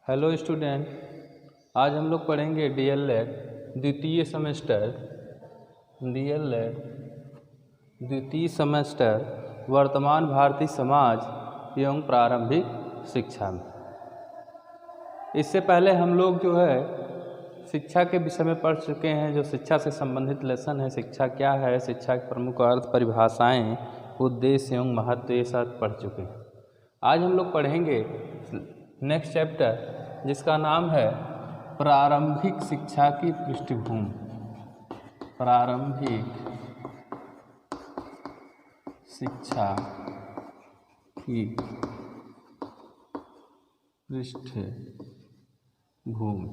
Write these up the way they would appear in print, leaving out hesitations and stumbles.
Hello student, आज हम लोग पढ़ेंगे डीएलएड द्वितीय सेमेस्टर वर्तमान भारतीय समाज एवं प्रारंभिक शिक्षा में। इससे पहले हम लोग जो है शिक्षा के विषय में पढ़ चुके हैं। जो शिक्षा से संबंधित लेसन है, शिक्षा क्या है, शिक्षा के प्रमुख अर्थ, परिभाषाएं, उद्देश्य एवं महत्व, ये सब पढ़ चुके हैं। आज हम लोग पढ़ेंगे नेक्स्ट चैप्टर जिसका नाम है प्रारंभिक शिक्षा की पृष्ठभूमि। प्रारंभिक शिक्षा की पृष्ठभूमि।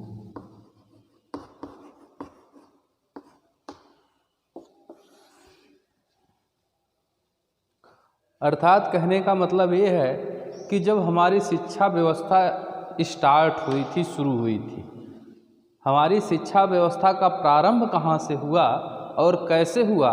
अर्थात कहने का मतलब ये है कि जब हमारी शिक्षा व्यवस्था स्टार्ट हुई थी, शुरू हुई थी, हमारी शिक्षा व्यवस्था का प्रारंभ कहाँ से हुआ और कैसे हुआ,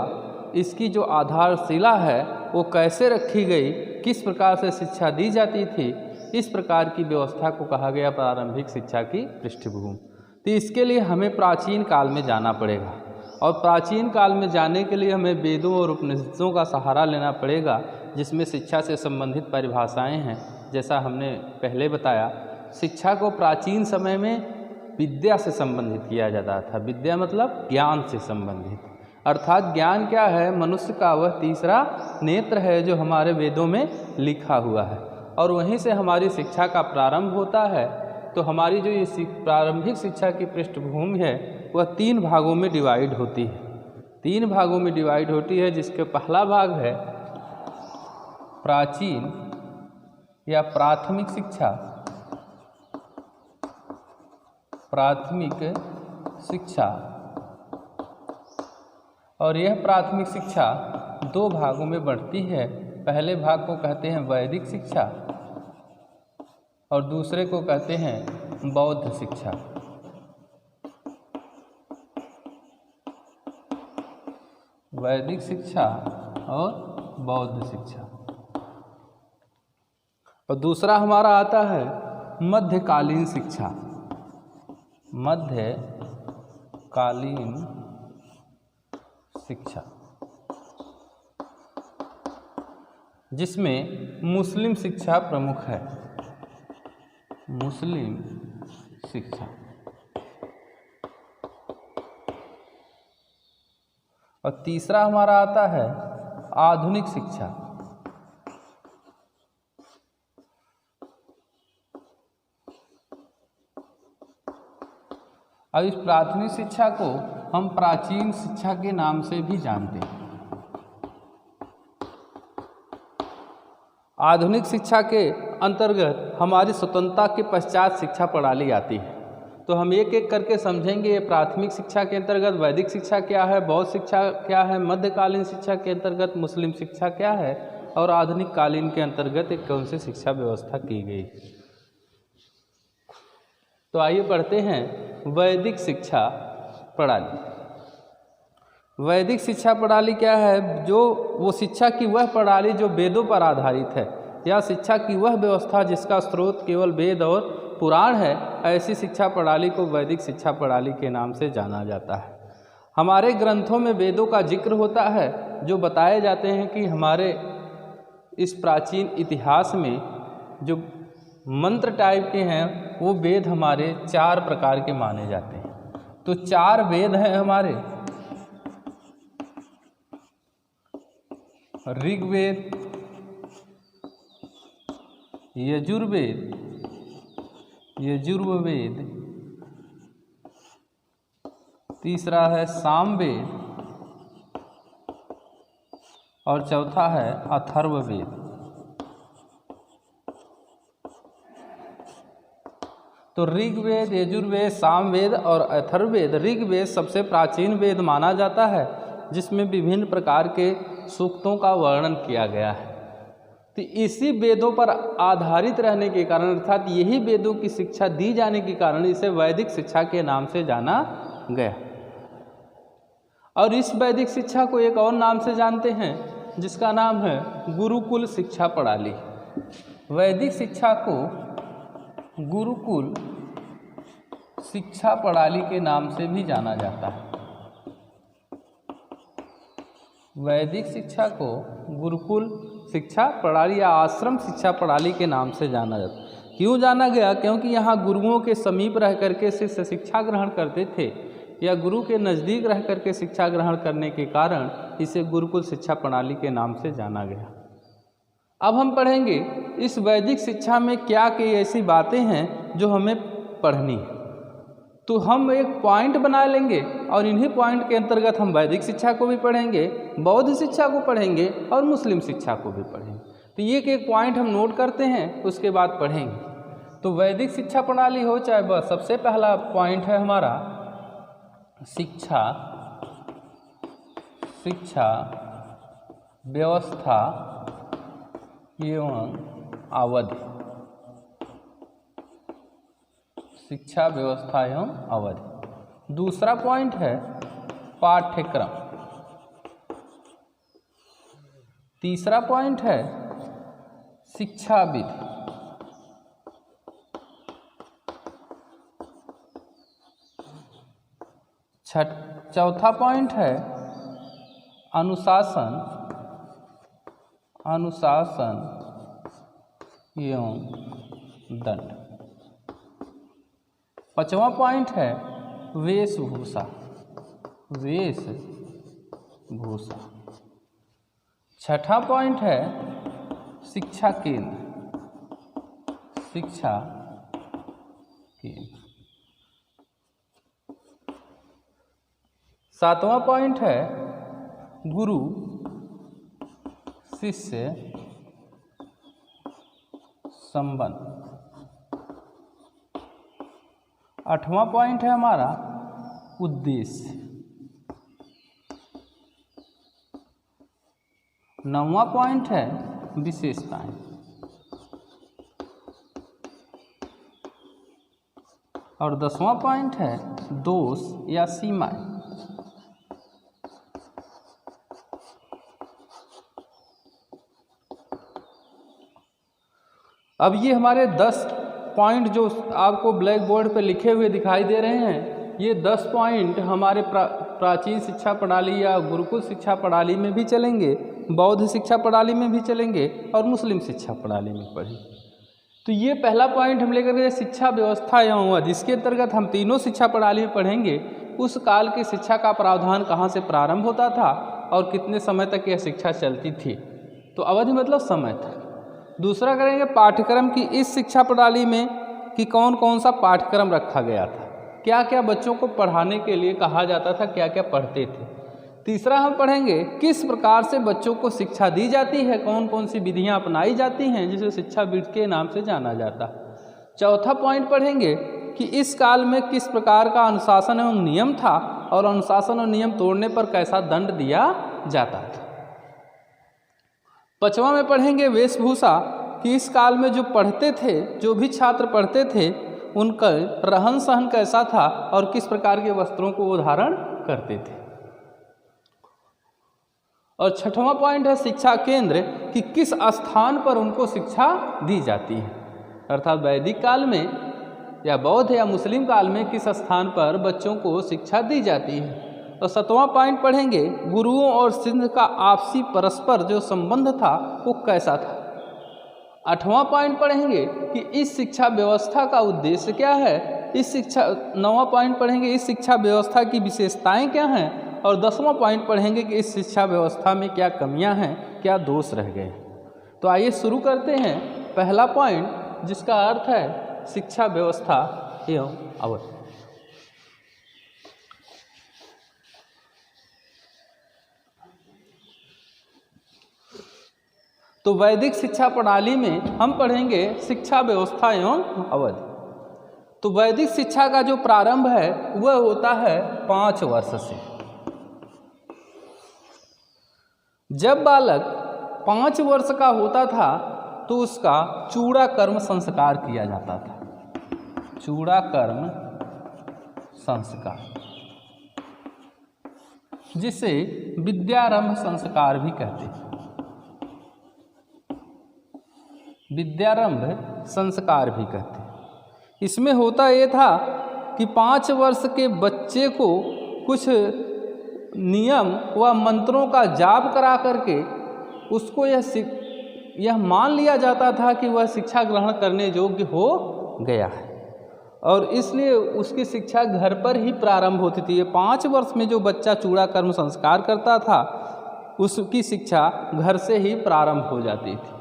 इसकी जो आधारशिला है वो कैसे रखी गई, किस प्रकार से शिक्षा दी जाती थी, इस प्रकार की व्यवस्था को कहा गया प्रारंभिक शिक्षा की पृष्ठभूमि। तो इसके लिए हमें प्राचीन काल में जाना पड़ेगा और प्राचीन काल में जाने के लिए हमें वेदों और उपनिषदों का सहारा लेना पड़ेगा, जिसमें शिक्षा से संबंधित परिभाषाएं हैं। जैसा हमने पहले बताया, शिक्षा को प्राचीन समय में विद्या से संबंधित किया जाता था। विद्या मतलब ज्ञान से संबंधित, अर्थात ज्ञान क्या है, मनुष्य का वह तीसरा नेत्र है जो हमारे वेदों में लिखा हुआ है, और वहीं से हमारी शिक्षा का प्रारंभ होता है। तो हमारी जो ये प्रारंभिक शिक्षा की पृष्ठभूमि है वह 3 भागों में डिवाइड होती है। 3 भागों में डिवाइड होती है, जिसके पहला भाग है प्राचीन या प्राथमिक शिक्षा। प्राथमिक शिक्षा, और यह प्राथमिक शिक्षा 2 भागों में बढ़ती है। पहले भाग को कहते हैं वैदिक शिक्षा और दूसरे को कहते हैं बौद्ध शिक्षा। वैदिक शिक्षा और बौद्ध शिक्षा। और दूसरा हमारा आता है मध्यकालीन शिक्षा। मध्यकालीन शिक्षा, जिसमें मुस्लिम शिक्षा प्रमुख है। मुस्लिम शिक्षा। और तीसरा हमारा आता है आधुनिक शिक्षा। अब इस प्राथमिक शिक्षा को हम प्राचीन शिक्षा के नाम से भी जानते हैं। आधुनिक शिक्षा के अंतर्गत हमारी स्वतंत्रता के पश्चात शिक्षा प्रणाली आती है। तो हम एक एक करके समझेंगे। ये प्राथमिक शिक्षा के अंतर्गत वैदिक शिक्षा क्या है, बौद्ध शिक्षा क्या है, मध्यकालीन शिक्षा के अंतर्गत मुस्लिम शिक्षा क्या है, और आधुनिक कालीन के अंतर्गत एक कौन सी शिक्षा व्यवस्था की गई। तो आइए पढ़ते हैं वैदिक शिक्षा प्रणाली। वैदिक शिक्षा प्रणाली क्या है? जो वो शिक्षा की वह प्रणाली जो वेदों पर आधारित है, या शिक्षा की वह व्यवस्था जिसका स्रोत केवल वेद और पुराण है, ऐसी शिक्षा प्रणाली को वैदिक शिक्षा प्रणाली के नाम से जाना जाता है। हमारे ग्रंथों में वेदों का जिक्र होता है, जो बताए जाते हैं कि हमारे इस प्राचीन इतिहास में जो मंत्र टाइप के हैं वो वेद हमारे 4 प्रकार के माने जाते हैं। तो 4 वेद हैं हमारे: ऋग्वेद, यजुर्वेद, तीसरा है सामवेद, और चौथा है अथर्ववेद। तो ऋग्वेद, यजुर्वेद, सामवेद और अथर्ववेद। ऋग्वेद सबसे प्राचीन वेद माना जाता है, जिसमें विभिन्न प्रकार के सूक्तों का वर्णन किया गया है। तो इसी वेदों पर आधारित रहने के कारण, अर्थात यही वेदों की शिक्षा दी जाने के कारण इसे वैदिक शिक्षा के नाम से जाना गया। और इस वैदिक शिक्षा को एक और नाम से जानते हैं, जिसका नाम है गुरुकुल शिक्षा प्रणाली। वैदिक शिक्षा को गुरुकुल शिक्षा प्रणाली के नाम से भी जाना जाता है। वैदिक शिक्षा को गुरुकुल शिक्षा प्रणाली या आश्रम शिक्षा प्रणाली के नाम से जाना जाता है। क्यों जाना गया? क्योंकि यहाँ गुरुओं के समीप रह करके शिष्य शिक्षा ग्रहण करते थे या गुरु के नज़दीक रह करके शिक्षा ग्रहण करने के कारण इसे गुरुकुल शिक्षा प्रणाली के नाम से जाना गया। अब हम पढ़ेंगे इस वैदिक शिक्षा में क्या कई ऐसी बातें हैं जो हमें पढ़नी है। तो हम एक पॉइंट बना लेंगे और इन्हीं पॉइंट के अंतर्गत हम वैदिक शिक्षा को भी पढ़ेंगे, बौद्ध शिक्षा को पढ़ेंगे और मुस्लिम शिक्षा को भी पढ़ेंगे। तो ये एक पॉइंट हम नोट करते हैं, उसके बाद पढ़ेंगे। तो वैदिक शिक्षा प्रणाली हो चाहे वह, सबसे पहला पॉइंट है हमारा शिक्षा व्यवस्था एवं अवधि। शिक्षा व्यवस्था एवं अवधि। दूसरा पॉइंट है पाठ्यक्रम। तीसरा पॉइंट है शिक्षा विधि। चौथा पॉइंट है अनुशासन एवं दंड। पांचवा पॉइंट है वेशभूषा। छठा पॉइंट है शिक्षा केंद्र। सातवां पॉइंट है गुरु शिष्य संबंध। आठवां पॉइंट है हमारा उद्देश्य। नौवां पॉइंट है विशेषताएं। और 10वां पॉइंट है दोष या सीमाएं। अब ये हमारे 10 पॉइंट जो आपको ब्लैक बोर्ड पर लिखे हुए दिखाई दे रहे हैं, ये 10 पॉइंट हमारे प्राचीन शिक्षा प्रणाली या गुरुकुल शिक्षा प्रणाली में भी चलेंगे, बौद्ध शिक्षा प्रणाली में भी चलेंगे और मुस्लिम शिक्षा प्रणाली में पढ़ेंगे। तो ये पहला पॉइंट हम लेकर के शिक्षा व्यवस्था एवं अवधि, जिसके अंतर्गत हम तीनों शिक्षा प्रणाली में पढ़ेंगे। उस काल की शिक्षा का प्रावधान कहाँ से प्रारंभ होता था और कितने समय तक यह शिक्षा चलती थी। तो अवधि मतलब समय था। दूसरा करेंगे पाठ्यक्रम की, इस शिक्षा प्रणाली में कि कौन कौन सा पाठ्यक्रम रखा गया था, क्या क्या बच्चों को पढ़ाने के लिए कहा जाता था, क्या क्या पढ़ते थे। तीसरा हम पढ़ेंगे किस प्रकार से बच्चों को शिक्षा दी जाती है, कौन कौन सी विधियां अपनाई जाती हैं, जिसे शिक्षा विधि के नाम से जाना जाता है। चौथा पॉइंट पढ़ेंगे कि इस काल में किस प्रकार का अनुशासन एवं नियम था और अनुशासन और नियम तोड़ने पर कैसा दंड दिया जाता था। पांचवा में पढ़ेंगे वेशभूषा, कि इस काल में जो पढ़ते थे, जो भी छात्र पढ़ते थे, उनका रहन सहन कैसा था और किस प्रकार के वस्त्रों को वो धारण करते थे। और छठवां पॉइंट है शिक्षा केंद्र, कि किस स्थान पर उनको शिक्षा दी जाती है, अर्थात वैदिक काल में या बौद्ध या मुस्लिम काल में किस स्थान पर बच्चों को शिक्षा दी जाती है। और 7वां पॉइंट पढ़ेंगे गुरुओं और शिष्य का आपसी परस्पर जो संबंध था वो कैसा था। 8वां पॉइंट पढ़ेंगे कि इस शिक्षा व्यवस्था का उद्देश्य क्या है। 9वां पॉइंट पढ़ेंगे इस शिक्षा व्यवस्था की विशेषताएं क्या हैं। और 10वां पॉइंट पढ़ेंगे कि इस शिक्षा व्यवस्था में क्या कमियां हैं, क्या दोष रह गए। तो आइए शुरू करते हैं पहला पॉइंट, जिसका अर्थ है शिक्षा व्यवस्था एवं अवधि। तो वैदिक शिक्षा प्रणाली में हम पढ़ेंगे शिक्षा व्यवस्था एवं अवधि। तो वैदिक शिक्षा का जो प्रारंभ है वह होता है 5 वर्ष से। जब बालक 5 वर्ष का होता था तो उसका चूड़ा कर्म संस्कार किया जाता था। चूड़ा कर्म संस्कार, जिसे विद्यारंभ संस्कार भी कहते हैं। विद्यारंभ संस्कार भी कहते हैं। इसमें होता ये था कि 5 वर्ष के बच्चे को कुछ नियम व मंत्रों का जाप करा करके उसको यह मान लिया जाता था कि वह शिक्षा ग्रहण करने योग्य हो गया है, और इसलिए उसकी शिक्षा घर पर ही प्रारंभ होती थी। ये 5 वर्ष में जो बच्चा चूड़ा कर्म संस्कार करता था उसकी शिक्षा घर से ही प्रारंभ हो जाती थी।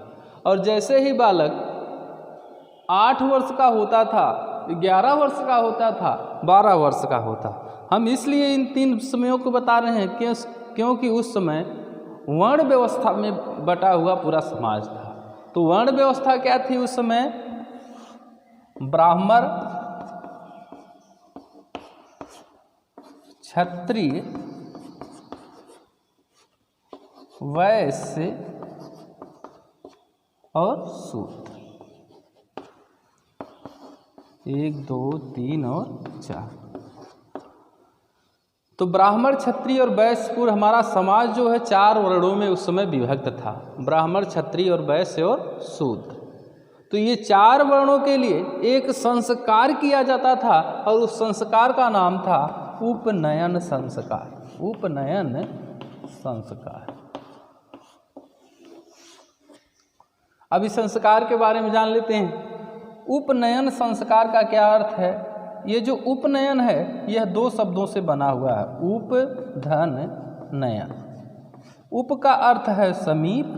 और जैसे ही बालक 8 वर्ष का होता था, 11 वर्ष का होता था, 12 वर्ष का होता, हम इसलिए इन 3 समयों को बता रहे हैं क्योंकि उस समय वर्ण व्यवस्था में बटा हुआ पूरा समाज था। तो वर्ण व्यवस्था क्या थी उस समय? ब्राह्मण, क्षत्रिय, वैश्य और शूद्र। 1 2 3 और 4। तो ब्राह्मण, क्षत्रिय और वैश्य हमारा समाज जो है 4 वर्णों में उस समय विभक्त था। ब्राह्मण, क्षत्रिय और वैश्य और शूद्र। तो ये 4 वर्णों के लिए एक संस्कार किया जाता था और उस संस्कार का नाम था उपनयन संस्कार। उपनयन संस्कार। अब इस संस्कार के बारे में जान लेते हैं। उपनयन संस्कार का क्या अर्थ है? ये जो उपनयन है यह 2 शब्दों से बना हुआ है, उप धन नयन। उप का अर्थ है समीप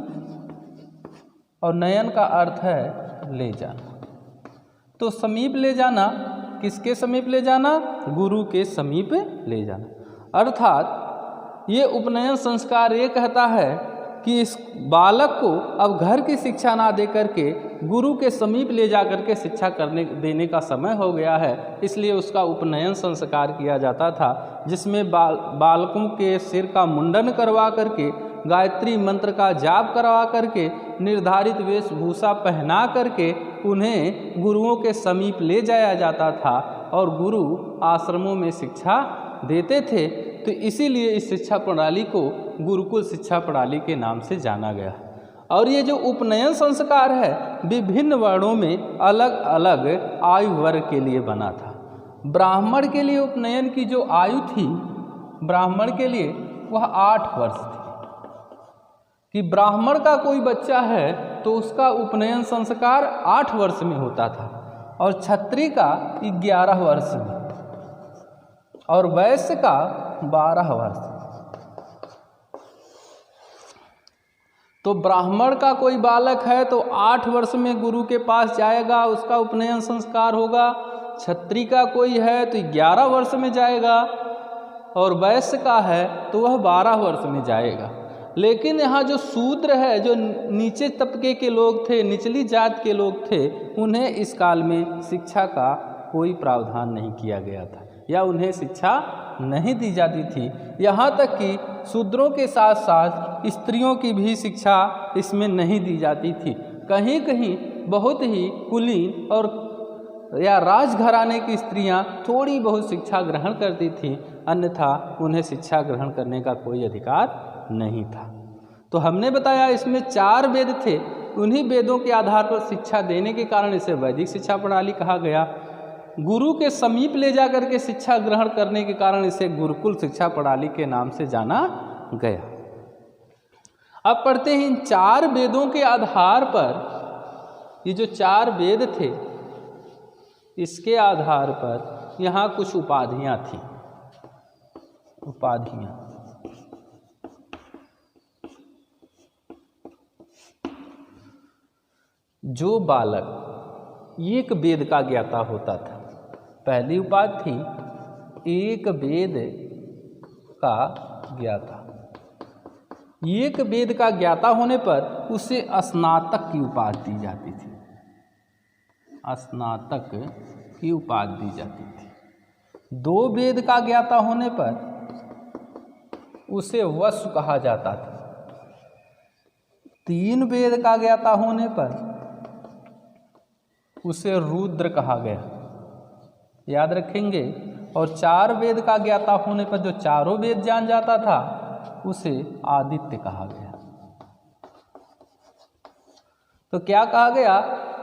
और नयन का अर्थ है ले जाना। तो समीप ले जाना, किसके समीप ले जाना? गुरु के समीप ले जाना। अर्थात ये उपनयन संस्कार ये कहता है कि इस बालक को अब घर की शिक्षा ना दे करके गुरु के समीप ले जा करके शिक्षा देने का समय हो गया है। इसलिए उसका उपनयन संस्कार किया जाता था, जिसमें बालकों के सिर का मुंडन करवा करके, गायत्री मंत्र का जाप करवा करके, निर्धारित वेशभूषा पहना करके उन्हें गुरुओं के समीप ले जाया जाता था और गुरु आश्रमों में शिक्षा देते थे। तो इसीलिए इस शिक्षा प्रणाली को गुरुकुल शिक्षा प्रणाली के नाम से जाना गया। और ये जो उपनयन संस्कार है विभिन्न वर्णों में अलग अलग आयु वर्ग के लिए बना था। ब्राह्मण के लिए उपनयन की जो आयु थी, ब्राह्मण के लिए वह 8 वर्ष थी। कि ब्राह्मण का कोई बच्चा है तो उसका उपनयन संस्कार 8 वर्ष में होता था, और क्षत्रिय का 11 वर्ष में, और वैश्य का 12 वर्ष। तो ब्राह्मण का कोई बालक है तो 8 वर्ष में गुरु के पास जाएगा, उसका उपनयन संस्कार होगा। क्षत्रिय का कोई है तो 11 वर्ष में जाएगा, और वैश्य का है तो वह 12 वर्ष में जाएगा। लेकिन यहाँ जो शूद्र है, जो नीचे तबके के लोग थे, निचली जात के लोग थे, उन्हें इस काल में शिक्षा का कोई प्रावधान नहीं किया गया था या उन्हें शिक्षा नहीं दी जाती थी। यहाँ तक कि शूद्रों के साथ साथ स्त्रियों की भी शिक्षा इसमें नहीं दी जाती थी। कहीं कहीं बहुत ही कुलीन और या राजघराने की स्त्रियाँ थोड़ी बहुत शिक्षा ग्रहण करती थीं, अन्यथा उन्हें शिक्षा ग्रहण करने का कोई अधिकार नहीं था। तो हमने बताया इसमें 4 वेद थे। उन्हीं वेदों के आधार पर शिक्षा देने के कारण इसे वैदिक शिक्षा प्रणाली कहा गया। गुरु के समीप ले जाकर के शिक्षा ग्रहण करने के कारण इसे गुरुकुल शिक्षा प्रणाली के नाम से जाना गया। अब पढ़ते हैं इन 4 वेदों के आधार पर, ये जो 4 वेद थे इसके आधार पर यहाँ कुछ उपाधियाँ थीं। उपाधियाँ जो बालक एक वेद का ज्ञाता होता था, पहली उपाधि थी एक वेद का ज्ञाता। एक वेद का ज्ञाता होने पर उसे स्नातक की उपाधि दी जाती थी। स्नातक की उपाधि दी जाती थी। 2 वेद का ज्ञाता होने पर उसे वसु कहा जाता था। 3 वेद का ज्ञाता होने पर उसे रुद्र कहा गया, याद रखेंगे। और 4 वेद का ज्ञाता होने पर जो चारों वेद जान जाता था उसे आदित्य कहा गया। तो क्या कहा गया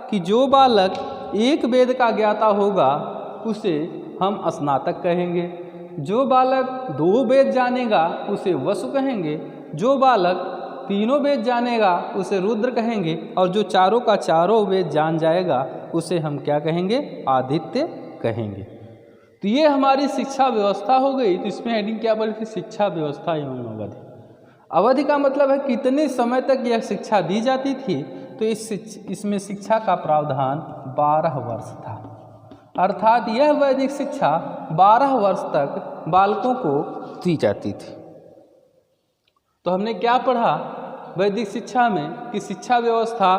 कि जो बालक एक वेद का ज्ञाता होगा उसे हम स्नातक कहेंगे। जो बालक 2 वेद जानेगा उसे वसु कहेंगे। जो बालक 3 वेद जानेगा उसे रुद्र कहेंगे। और जो चारों का चारों वेद जान जाएगा उसे हम क्या कहेंगे? आदित्य कहेंगे। तो ये हमारी शिक्षा व्यवस्था हो गई। तो इसमें हेडिंग क्या बोली थी? शिक्षा व्यवस्था एवं अवधि। अवधि का मतलब है कितने समय तक यह शिक्षा दी जाती थी। तो इसमें शिक्षा का प्रावधान 12 वर्ष था, अर्थात यह वैदिक शिक्षा 12 वर्ष तक बालकों को दी जाती थी। तो हमने क्या पढ़ा वैदिक शिक्षा में कि शिक्षा व्यवस्था,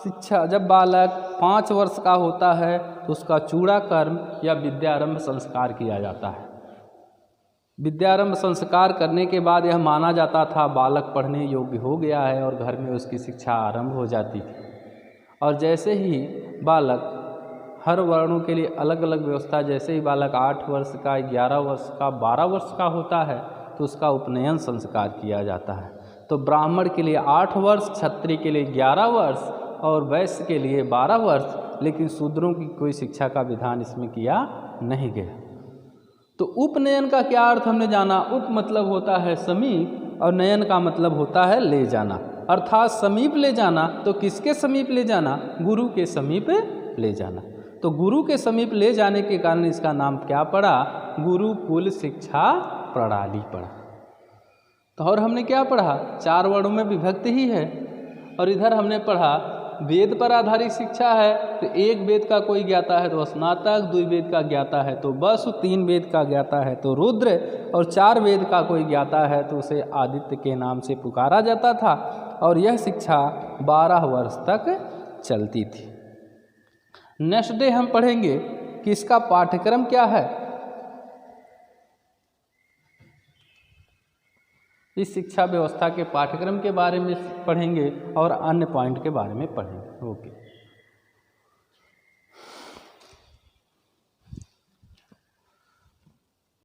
शिक्षा जब बालक 5 वर्ष का होता है तो उसका चूड़ाकर्म या विद्यारंभ संस्कार किया जाता है। विद्यारंभ संस्कार करने के बाद यह माना जाता था बालक पढ़ने योग्य हो गया है और घर में उसकी शिक्षा आरंभ हो जाती थी। और जैसे ही बालक, हर वर्णों के लिए अलग अलग व्यवस्था, जैसे ही बालक 8 वर्ष का, 11 वर्ष का, 12 वर्ष का होता है तो उसका उपनयन संस्कार किया जाता है। तो ब्राह्मण के लिए 8 वर्ष, क्षत्रिय के लिए 11 वर्ष और वैश्य के लिए 12 वर्ष, लेकिन शूद्रों की कोई शिक्षा का विधान इसमें किया नहीं गया। तो उपनयन का क्या अर्थ हमने जाना। उप मतलब होता है समीप और नयन का मतलब होता है ले जाना, अर्थात समीप ले जाना। तो किसके समीप ले जाना? गुरु के समीप ले जाना। तो गुरु के समीप ले जाने के कारण इसका नाम क्या पड़ा? गुरुकुल शिक्षा प्रणाली पड़ा। तो और हमने क्या पढ़ा? 4 वर्णों में विभक्ति ही है। और इधर हमने पढ़ा वेद पर आधारित शिक्षा है। तो 1 वेद का कोई ज्ञाता है तो स्नातक, 2 वेद का ज्ञाता है तो वसु, 3 वेद का ज्ञाता है तो रुद्र और 4 वेद का कोई ज्ञाता है तो उसे आदित्य के नाम से पुकारा जाता था। और यह शिक्षा 12 वर्ष तक चलती थी। नेक्स्ट डे हम पढ़ेंगे कि इसका पाठ्यक्रम क्या है। इस शिक्षा व्यवस्था के पाठ्यक्रम के बारे में पढ़ेंगे और अन्य पॉइंट के बारे में पढ़ेंगे। ओके।